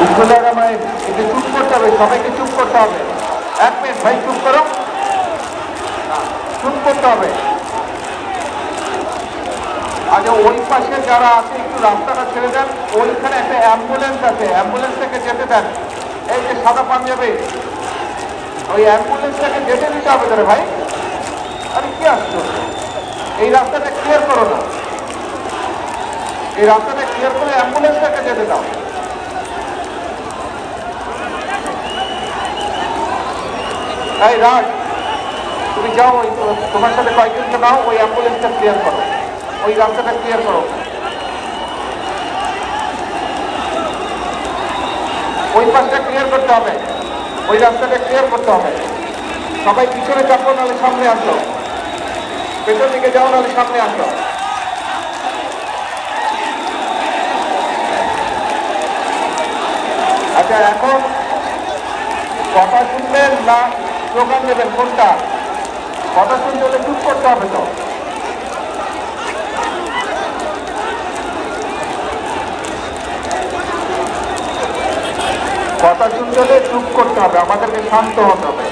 একটু চুপ করতে হবে, সবাইকে চুপ করতে হবে। 1 মিনিট ভাই, চুপ করো, চুপ করতে হবে। আচ্ছা, ওই পাশে যারা আছে একটু রাস্তাটা ছেড়ে দেন। ওইখানে একটা অ্যাম্বুলেন্স আছে, অ্যাম্বুলেন্স থেকে যেতে দেন। এই যে সাদা পাঞ্জাবি, ওই অ্যাম্বুলেন্সটাকে যেতে দিতে হবে তোরে ভাই। আরে কি আসছো, এই রাস্তাটা ক্লিয়ার করো না, এই রাস্তাটা ক্লিয়ার করে অ্যাম্বুলেন্সটাকে যেতে দাও। এই রাজ, তুমি যাও, ওই তোমার সাথে কয়েকজনকে নাও, ওই অ্যাম্বুলেন্সটা ক্লিয়ার করো, ওই রাস্তাটা ক্লিয়ার করো। ওই পাশটা ক্লিয়ার করতে হবে, ওই রাস্তাটা ক্লিয়ার করতে হবে। সবাই পিছনে চাপো, নাহলে সামনে আসো, পেছন দিকে যাও, নাহলে সামনে আসো। আচ্ছা, এখন কথা শুনবেন না স্লোগান দেবেন, কোনটা? কথা শুনতে হলে চুপ করতে হবে তো। কথা শুনতে হলে চুপ করতে হবে, আমাদেরকে শান্ত হতে হবে।